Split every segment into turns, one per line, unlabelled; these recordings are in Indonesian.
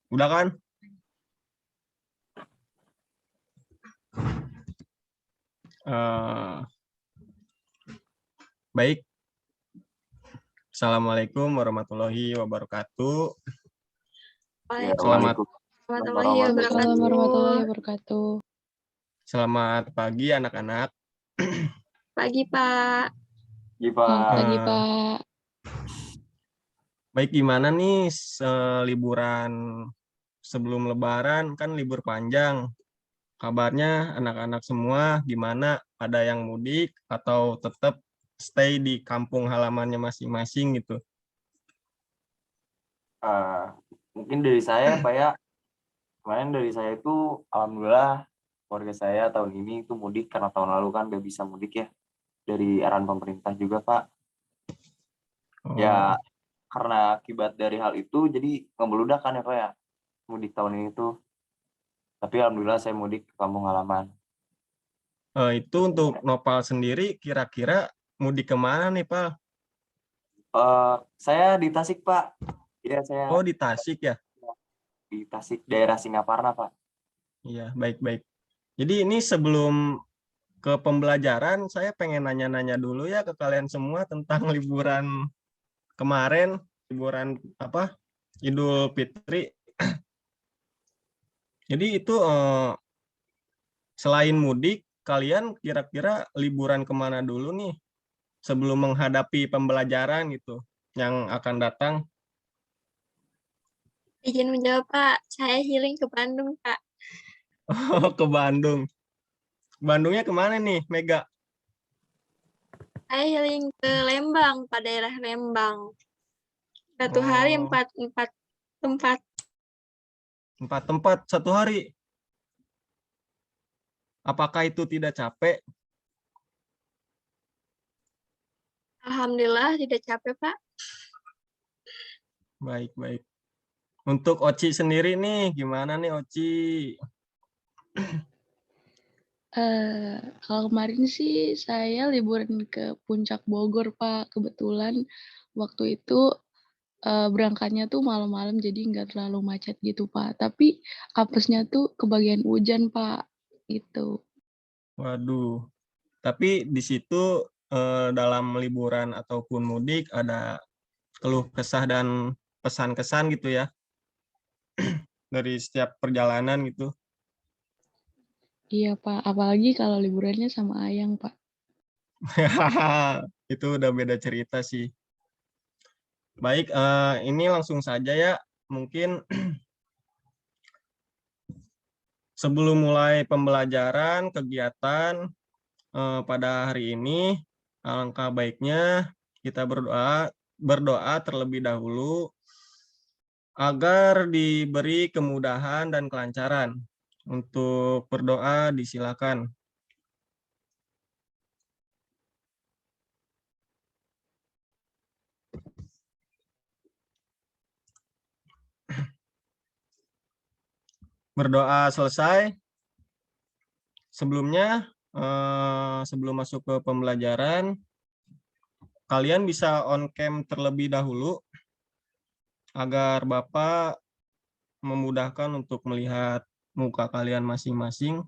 Udah kan? Baik. Assalamualaikum warahmatullahi wabarakatuh. Selamat
Waalaikumsalam warahmatullahi wabarakatuh.
Selamat pagi anak-anak.
Pagi, Pak.
Selamat pagi, Pak.
Baik, gimana nih liburan sebelum Lebaran, kan libur panjang. Kabarnya anak-anak semua gimana? Ada yang mudik atau tetap stay di kampung halamannya masing-masing gitu?
Mungkin dari saya, Pak ya, kemarin dari saya itu alhamdulillah keluarga saya tahun ini itu mudik karena tahun lalu kan gak bisa mudik ya, dari arahan pemerintah juga, Pak. Ya karena akibat dari hal itu jadi ngebeludak kan ya, Pak ya, mudik tahun ini tuh. Tapi alhamdulillah saya mudik ke kampung halaman.
Itu untuk Nopal sendiri kira-kira mudik kemana nih, Pak?
Saya di Tasik, Pak. Iya, saya
di Tasik ya?
di Tasik, daerah Singaparna, Pak.
Iya, baik-baik. Jadi ini sebelum ke pembelajaran, saya pengen nanya-nanya dulu ya ke kalian semua tentang liburan kemarin, liburan Idul Fitri. Jadi itu selain mudik, kalian kira-kira liburan kemana dulu nih sebelum menghadapi pembelajaran gitu yang akan datang?
Izin menjawab, Pak. Saya healing ke Bandung, Pak.
Oh, ke Bandung. Bandungnya kemana nih, Mega?
Saya healing ke Lembang, Pak, daerah Lembang. 1 hari 4 tempat.
4 tempat 1 hari. Apakah itu tidak capek?
Alhamdulillah tidak capek, Pak.
Baik-baik. Untuk Oci sendiri nih, gimana nih Oci?
Kalau kemarin sih saya liburan ke Puncak Bogor, Pak. Kebetulan waktu itu berangkatnya tuh malam-malam jadi nggak terlalu macet gitu, Pak. Tapi apesnya tuh kebagian hujan, Pak. Gitu.
Waduh. Tapi di situ dalam liburan ataupun mudik ada keluh kesah dan pesan-kesan gitu ya dari setiap perjalanan gitu.
Iya, Pak. Apalagi kalau liburannya sama Ayang, Pak.
Itu udah beda cerita sih. Baik, ini langsung saja ya. Mungkin sebelum mulai pembelajaran, kegiatan pada hari ini, alangkah baiknya kita berdoa terlebih dahulu agar diberi kemudahan dan kelancaran. Untuk berdoa disilakan. Berdoa selesai. Sebelumnya, sebelum masuk ke pembelajaran, kalian bisa on cam terlebih dahulu agar Bapak memudahkan untuk melihat muka kalian masing-masing.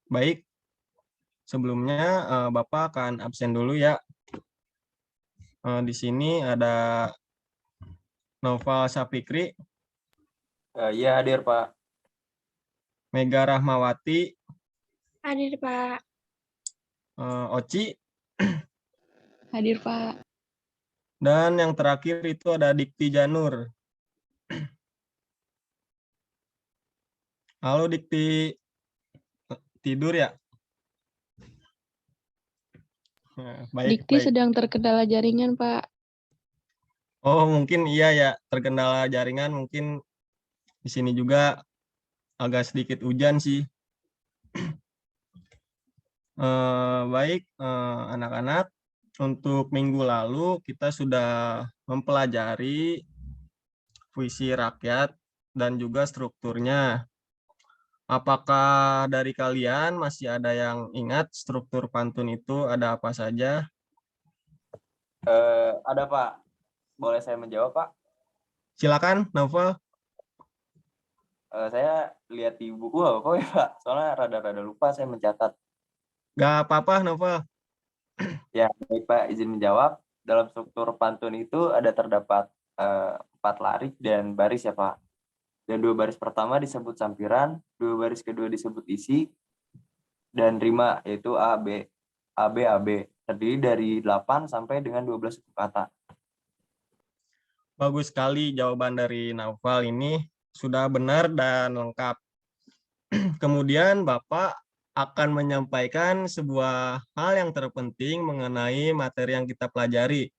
Baik, sebelumnya Bapak akan absen dulu ya. Di sini ada Noval Safikri.
Iya, hadir, Pak.
Mega Rahmawati.
Hadir, Pak.
Oci.
Hadir, Pak.
Dan yang terakhir itu ada Dikti Janur. Halo Dikti, tidur ya? Baik,
Dikti
baik.
sedang terkendala jaringan, Pak.
Oh, mungkin iya ya, terkendala jaringan. Mungkin di sini juga agak sedikit hujan sih. Baik, anak-anak. Untuk minggu lalu kita sudah mempelajari puisi rakyat dan juga strukturnya. Apakah dari kalian masih ada yang ingat struktur pantun itu ada apa saja?
Ada Pak. Boleh saya menjawab Pak?
Silakan, Naufal.
Saya lihat di buku apa ya Pak? Soalnya rada-rada lupa saya mencatat.
Gak apa-apa, Naufal.
Ya, baik Pak, izin menjawab. Dalam struktur pantun itu terdapat 4 larik dan baris ya Pak. Dan 2 baris pertama disebut sampiran, 2 baris kedua disebut isi, dan rima yaitu A, B, A, B, A, B. Terdiri dari 8 sampai dengan 12 suku kata.
Bagus sekali jawaban dari Naufal ini. Sudah benar dan lengkap. Kemudian Bapak akan menyampaikan sebuah hal yang terpenting mengenai materi yang kita pelajari.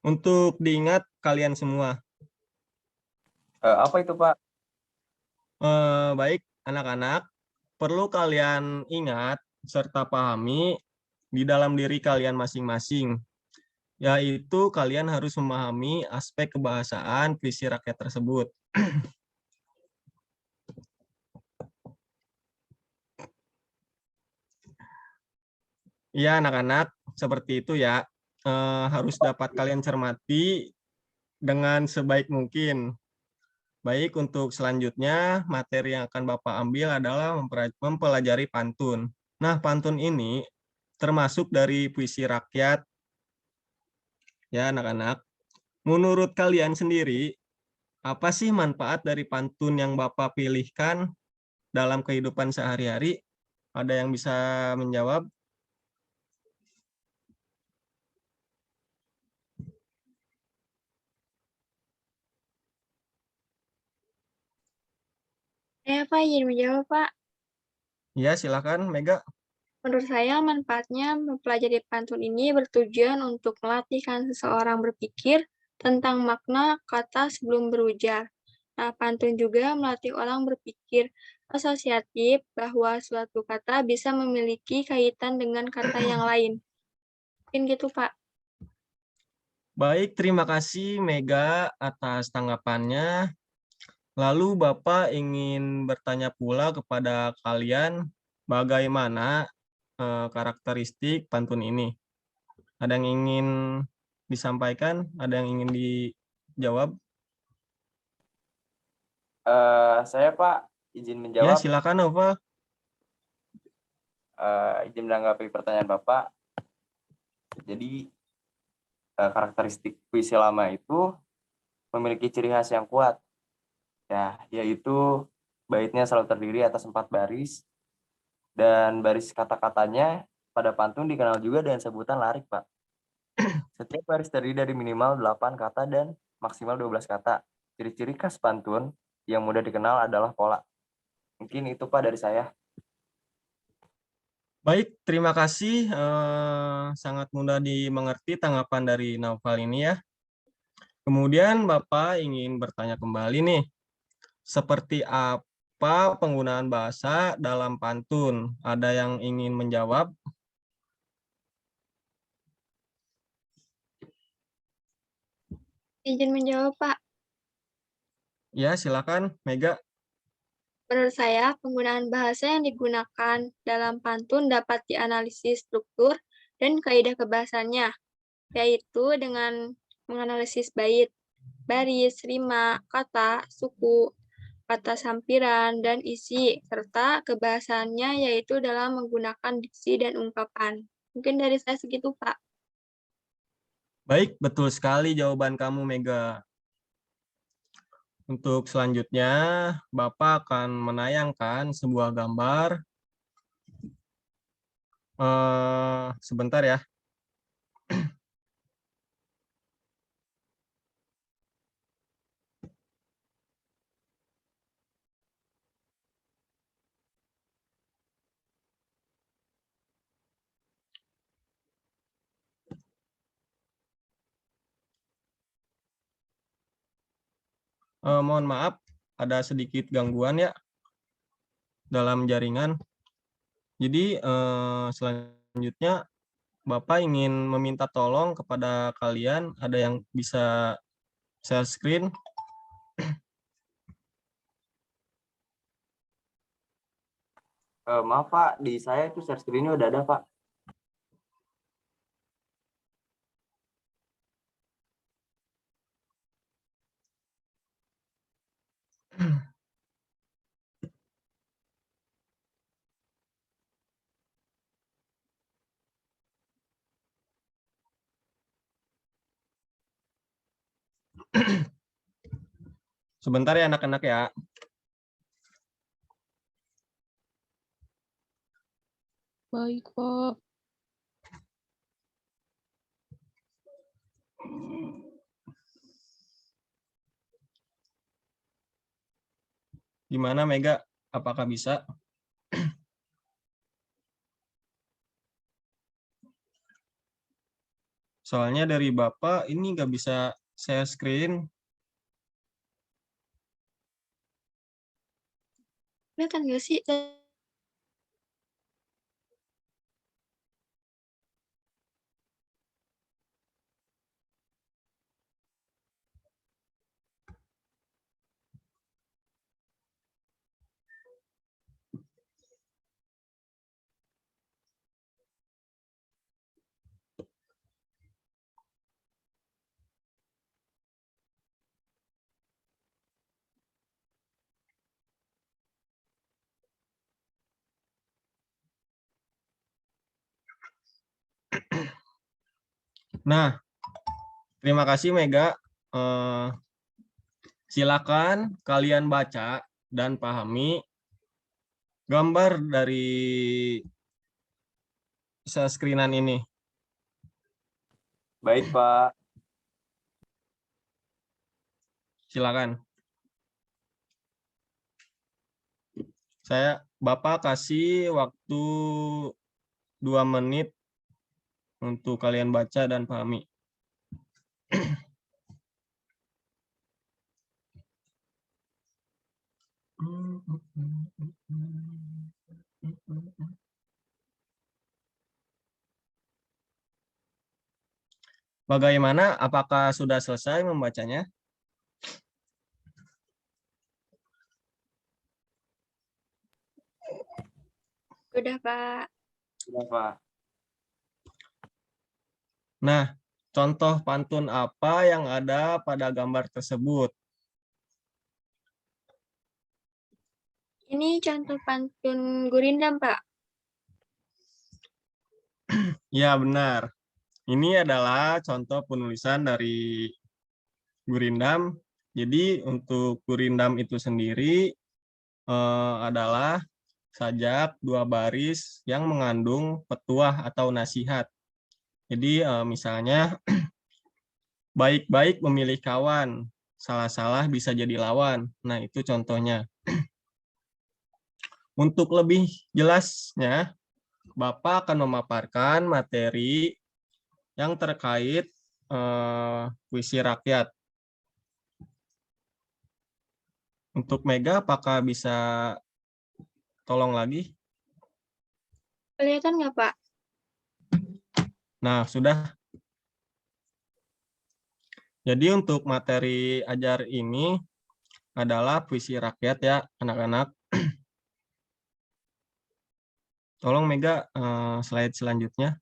Untuk diingat kalian semua.
Apa itu Pak?
Baik, anak-anak, perlu kalian ingat serta pahami di dalam diri kalian masing-masing, yaitu kalian harus memahami aspek kebahasaan puisi rakyat tersebut. Iya, anak-anak, seperti itu ya. Harus dapat kalian cermati dengan sebaik mungkin. Baik, untuk selanjutnya, materi yang akan Bapak ambil adalah mempelajari pantun. Nah, pantun ini termasuk dari puisi rakyat. Ya, anak-anak. Menurut kalian sendiri, apa sih manfaat dari pantun yang Bapak pilihkan dalam kehidupan sehari-hari? Ada yang bisa menjawab?
Pak, izin menjawab Pak.
Ya, silakan, Mega.
Menurut saya manfaatnya mempelajari pantun ini bertujuan untuk melatihkan seseorang berpikir tentang makna kata sebelum berujar. Nah, pantun juga melatih orang berpikir asosiatif bahwa suatu kata bisa memiliki kaitan dengan kata yang lain. Mungkin gitu, Pak.
Baik, terima kasih Mega atas tanggapannya. Lalu Bapak ingin bertanya pula kepada kalian bagaimana karakteristik pantun ini. Ada yang ingin disampaikan? Ada yang ingin dijawab?
Saya Pak, izin
Ya,
menjawab.
silakan Nova.
Izin menanggapi pertanyaan Bapak. Jadi karakteristik puisi lama itu memiliki ciri khas yang kuat, ya, yaitu baitnya selalu terdiri atas 4 baris, dan baris kata-katanya pada pantun dikenal juga dengan sebutan larik, Pak. Setiap baris terdiri dari minimal 8 kata dan maksimal 12 kata. Ciri-ciri khas pantun yang mudah dikenal adalah pola. Mungkin itu Pak dari saya.
Baik, terima kasih. Sangat mudah dimengerti tanggapan dari Naufal ini ya. Kemudian Bapak ingin bertanya kembali nih, seperti apa penggunaan bahasa dalam pantun? Ada yang ingin menjawab?
Izin menjawab, Pak.
Ya, silakan Mega.
Menurut saya, penggunaan bahasa yang digunakan dalam pantun dapat dianalisis struktur dan kaidah kebahasannya, yaitu dengan menganalisis bait, baris, rima, kata, suku, kata sampiran, dan isi, serta kebahasannya yaitu dalam menggunakan diksi dan ungkapan. Mungkin dari saya segitu, Pak.
Baik, betul sekali jawaban kamu Mega. Untuk selanjutnya, Bapak akan menayangkan sebuah gambar. Sebentar ya. Mohon maaf, ada sedikit gangguan ya dalam jaringan. Jadi selanjutnya Bapak ingin meminta tolong kepada kalian, ada yang bisa share screen?
Maaf Pak, di saya itu share screen-nya udah ada Pak.
Sebentar ya anak-anak ya.
Baik, Pak.
Gimana Mega? Apakah bisa? Soalnya dari Bapak ini nggak bisa share screen.
Kelihatan nggak sih?
Nah, terima kasih Mega. Silakan kalian baca dan pahami gambar dari screenan ini.
Baik Pak.
Silakan. Bapak kasih waktu 2 menit untuk kalian baca dan pahami. Bagaimana? Apakah sudah selesai membacanya?
Udah, Pak.
Sudah Pak.
Nah, contoh pantun apa yang ada pada gambar tersebut?
Ini contoh pantun Gurindam, Pak.
Ya, benar. Ini adalah contoh penulisan dari Gurindam. Jadi, untuk Gurindam itu sendiri adalah sajak 2 baris yang mengandung petuah atau nasihat. Jadi, misalnya, baik-baik memilih kawan, salah-salah bisa jadi lawan. Nah, itu contohnya. Untuk lebih jelasnya, Bapak akan memaparkan materi yang terkait puisi rakyat. Untuk Mega, apakah bisa tolong lagi?
Kelihatan nggak, Pak?
Nah, sudah. Jadi untuk materi ajar ini adalah puisi rakyat ya, anak-anak. Tolong Mega, slide selanjutnya.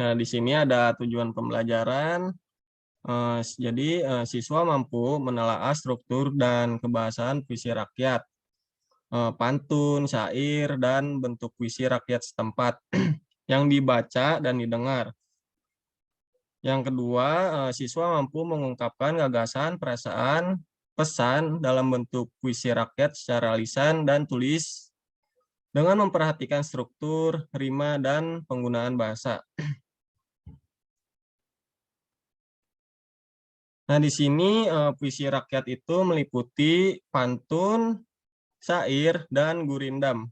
Nah, di sini ada tujuan pembelajaran. Jadi, siswa mampu menelaah struktur dan kebahasaan puisi rakyat, pantun, syair, dan bentuk puisi rakyat setempat yang dibaca dan didengar. Yang kedua, siswa mampu mengungkapkan gagasan, perasaan, pesan dalam bentuk puisi rakyat secara lisan dan tulis dengan memperhatikan struktur, rima, dan penggunaan bahasa. Nah, di sini puisi rakyat itu meliputi pantun, syair, dan gurindam.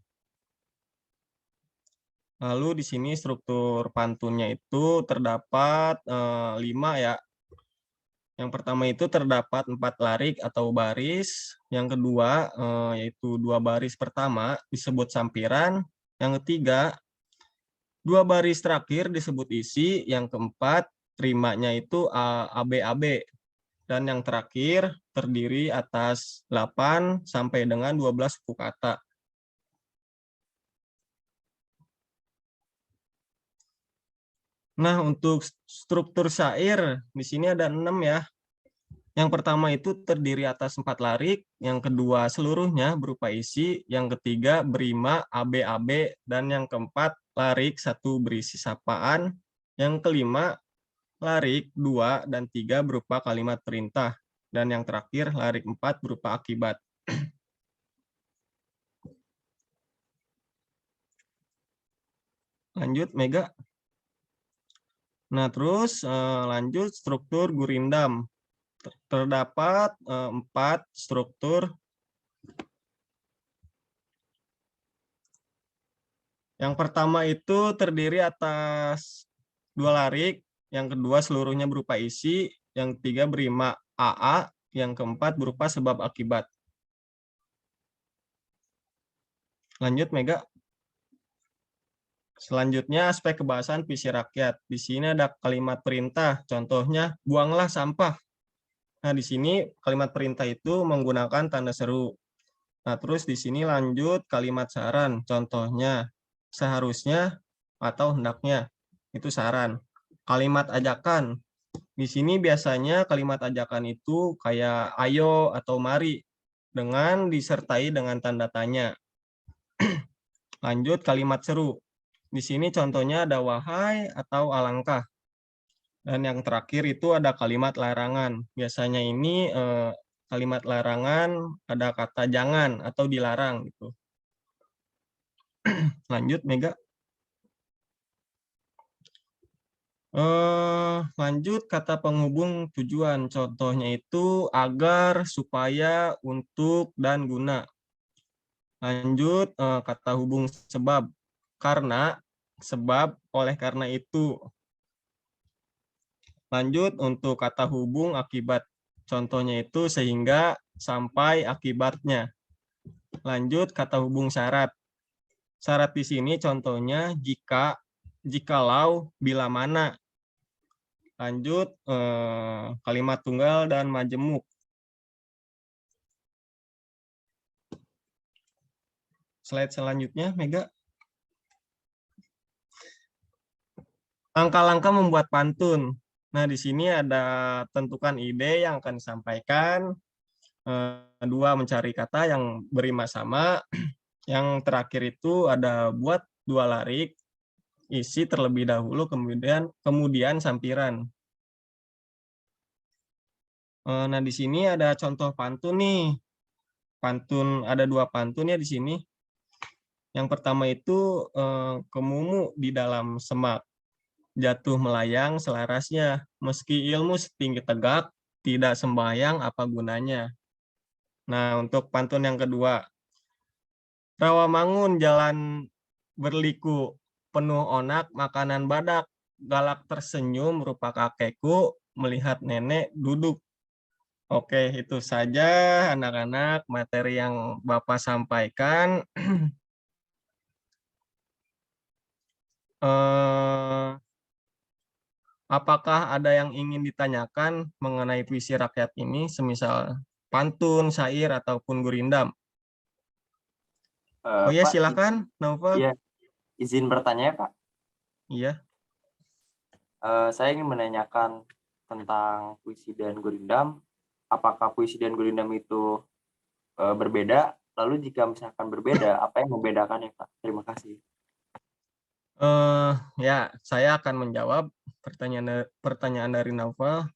Lalu di sini struktur pantunnya itu terdapat 5 ya. Yang pertama itu terdapat 4 larik atau baris. Yang kedua yaitu 2 baris pertama disebut sampiran. Yang ketiga 2 baris terakhir disebut isi. Yang keempat rimanya itu ABAB. Dan yang terakhir terdiri atas 8 sampai dengan 12 suku kata. Nah, untuk struktur syair di sini ada 6 ya. Yang pertama itu terdiri atas 4 larik, yang kedua seluruhnya berupa isi, yang ketiga berima AB-AB, dan yang keempat larik 1 berisi sapaan, yang kelima larik 2 dan 3 berupa kalimat perintah, dan yang terakhir larik 4 berupa akibat. Lanjut, Mega. Nah, terus lanjut struktur gurindam. Terdapat 4 struktur. Yang pertama itu terdiri atas 2 larik, yang kedua seluruhnya berupa isi, yang ketiga berima AA, yang keempat berupa sebab akibat. Lanjut, Mega. Selanjutnya aspek kebahasaan puisi rakyat. Di sini ada kalimat perintah, contohnya buanglah sampah. Nah, di sini kalimat perintah itu menggunakan tanda seru. Nah, terus di sini lanjut kalimat saran, contohnya seharusnya atau hendaknya. Itu saran. Kalimat ajakan. Di sini biasanya kalimat ajakan itu kayak ayo atau mari dengan disertai dengan tanda tanya. Lanjut kalimat seru. Di sini contohnya ada wahai atau alangkah. Dan yang terakhir itu ada kalimat larangan. Biasanya ini kalimat larangan ada kata jangan atau dilarang gitu. Lanjut, Mega. Lanjut kata penghubung tujuan. Contohnya itu agar, supaya, untuk, dan guna. Lanjut kata hubung sebab. Karena, sebab, oleh karena itu. Lanjut untuk kata hubung akibat. Contohnya itu sehingga, sampai, akibatnya. Lanjut kata hubung syarat. Syarat di sini contohnya jika, jikalau, bila mana. Lanjut kalimat tunggal dan majemuk. Slide selanjutnya, Mega. Langkah-langkah membuat pantun. Nah, di sini ada tentukan ide yang akan disampaikan. 2 mencari kata yang berima sama. Yang terakhir itu ada buat 2 larik, isi terlebih dahulu, kemudian sampiran. Nah, di sini ada contoh pantun nih. Pantun ada 2 pantun ya di sini. Yang pertama itu kemumu di dalam semak. Jatuh melayang selarasnya, meski ilmu setinggi tegak, tidak sembahyang apa gunanya. Nah, untuk pantun yang kedua. Rawamangun jalan berliku, penuh onak makanan badak, galak tersenyum rupa kakekku, melihat nenek duduk. Oke, itu saja anak-anak materi yang Bapak sampaikan. Apakah ada yang ingin ditanyakan mengenai puisi rakyat ini, semisal pantun, syair, ataupun gurindam? Oh ya,
Pak,
silakan, Naufal.
Iya, izin bertanya ya, Pak.
Iya.
Saya ingin menanyakan tentang puisi dan gurindam. Apakah puisi dan gurindam itu berbeda? Lalu jika misalkan berbeda, apa yang membedakannya, Pak? Terima kasih.
Ya, saya akan menjawab pertanyaan dari Naufal.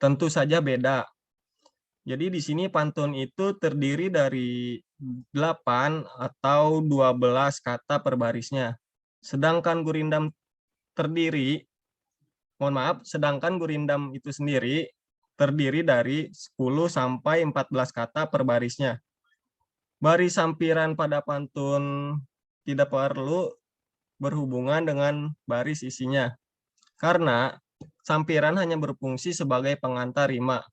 Tentu saja beda. Jadi di sini pantun itu terdiri dari 8 atau 12 kata per barisnya. Sedangkan gurindam sedangkan gurindam itu sendiri terdiri dari 10 sampai 14 kata per barisnya. Baris sampiran pada pantun tidak perlu berhubungan dengan baris isinya, karena sampiran hanya berfungsi sebagai pengantar rima.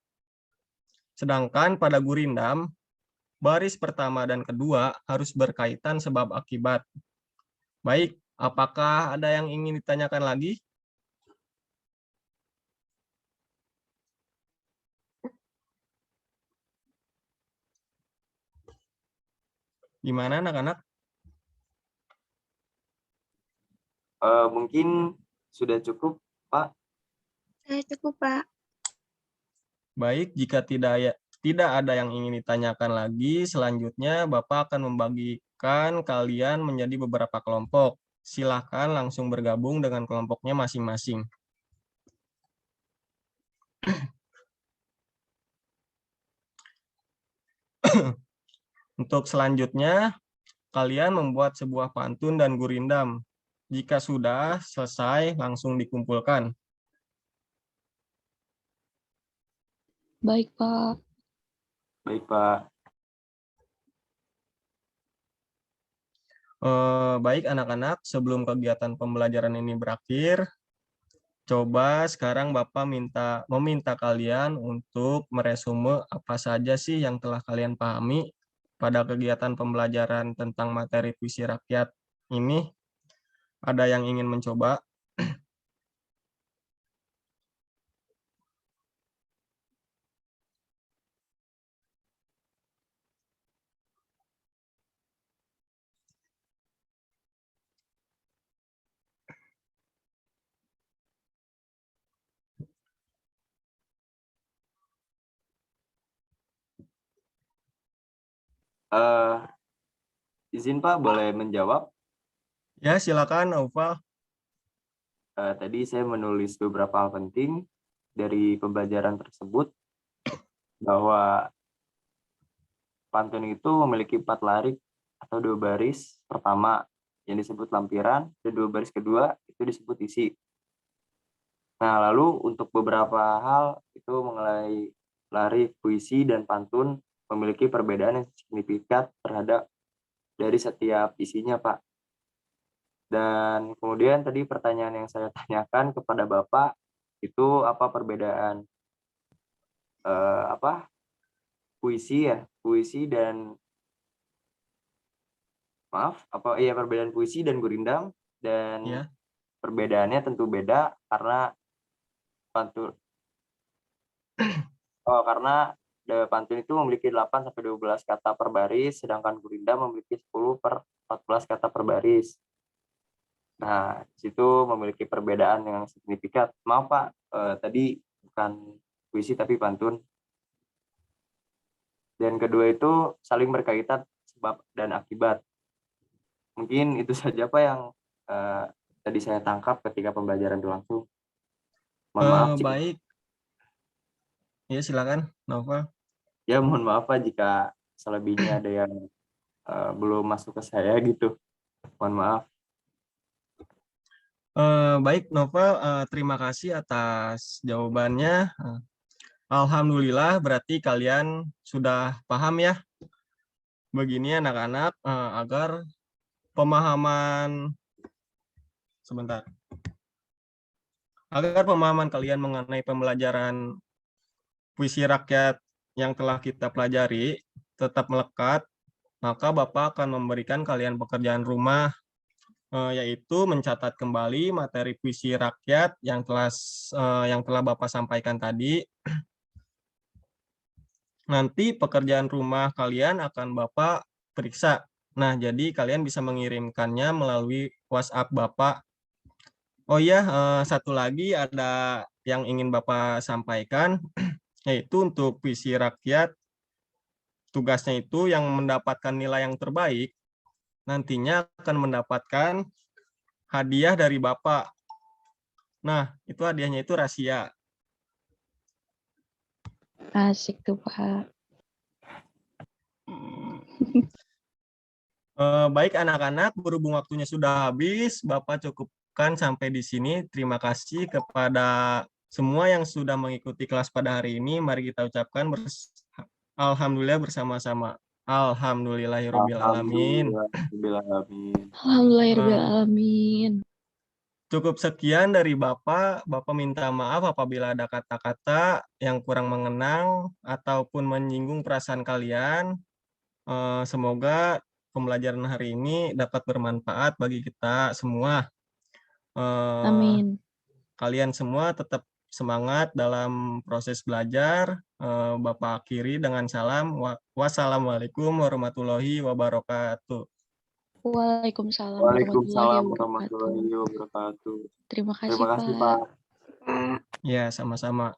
Sedangkan pada gurindam, baris pertama dan kedua harus berkaitan sebab akibat. Baik, apakah ada yang ingin ditanyakan lagi? Gimana anak-anak?
Mungkin sudah cukup, Pak.
Saya cukup, Pak.
Baik, jika tidak ada yang ingin ditanyakan lagi, selanjutnya Bapak akan membagikan kalian menjadi beberapa kelompok. Silakan langsung bergabung dengan kelompoknya masing-masing. Untuk selanjutnya, kalian membuat sebuah pantun dan gurindam. Jika sudah selesai, langsung dikumpulkan.
Baik, Pak.
Baik, Pak.
Baik anak-anak, sebelum kegiatan pembelajaran ini berakhir, coba sekarang Bapak meminta kalian untuk meresume apa saja sih yang telah kalian pahami pada kegiatan pembelajaran tentang materi puisi rakyat ini. Ada yang ingin mencoba?
Izin Pak, boleh menjawab?
Ya, silakan Naufal.
Tadi saya menulis beberapa hal penting dari pembelajaran tersebut, bahwa pantun itu memiliki 4 larik atau 2 baris pertama yang disebut lampiran, dan 2 baris kedua itu disebut isi. Nah, lalu untuk beberapa hal itu mengenai larik, puisi, dan pantun memiliki perbedaan yang signifikan terhadap dari setiap isinya, Pak. Dan kemudian tadi pertanyaan yang saya tanyakan kepada Bapak itu apa perbedaan puisi dan perbedaan puisi dan gurindam, dan
Ya.
perbedaannya tentu beda karena pantun pantun itu memiliki 8 sampai 12 kata per baris, sedangkan gurindam memiliki 10 per 14 kata per baris. Nah, di situ memiliki perbedaan yang signifikan. Maaf Pak, tadi bukan puisi tapi pantun. Dan kedua itu saling berkaitan sebab dan akibat. Mungkin itu saja Pak yang tadi saya tangkap ketika pembelajaran berlangsung. Mohon maaf
Baik. Ya, silakan Naufal.
Ya, mohon maaf Pak jika selebihnya ada yang belum masuk ke saya gitu. Mohon maaf.
Baik Novel, terima kasih atas jawabannya. Alhamdulillah berarti kalian sudah paham ya. Begini anak-anak, agar pemahaman kalian mengenai pembelajaran puisi rakyat yang telah kita pelajari tetap melekat, maka Bapak akan memberikan kalian pekerjaan rumah, yaitu mencatat kembali materi puisi rakyat yang telah Bapak sampaikan tadi. Nanti pekerjaan rumah kalian akan Bapak periksa. Nah, jadi kalian bisa mengirimkannya melalui WhatsApp Bapak. Oh iya, satu lagi ada yang ingin Bapak sampaikan, yaitu untuk puisi rakyat, tugasnya itu yang mendapatkan nilai yang terbaik, nantinya akan mendapatkan hadiah dari Bapak. Nah, itu hadiahnya itu rahasia.
Asik tuh, Pak.
Baik anak-anak, berhubung waktunya sudah habis, Bapak cukupkan sampai di sini. Terima kasih kepada semua yang sudah mengikuti kelas pada hari ini. Mari kita ucapkan Alhamdulillah bersama-sama. Alhamdulillahirrabbilalamin.
Alhamdulillahirrahmanirrahim.
Cukup sekian dari Bapak. Bapak minta maaf apabila ada kata-kata yang kurang mengenang ataupun menyinggung perasaan kalian. Semoga pembelajaran hari ini dapat bermanfaat bagi kita semua.
Amin.
Kalian semua tetap semangat dalam proses belajar. Bapak akhiri dengan salam. Wassalamualaikum warahmatullahi wabarakatuh.
Waalaikumsalam
Waalaikumsalam
warahmatullahi wabarakatuh.
warahmatullahi wabarakatuh.
Terima kasih,
Terima kasih,
Pak.
Pak.
Ya, sama-sama.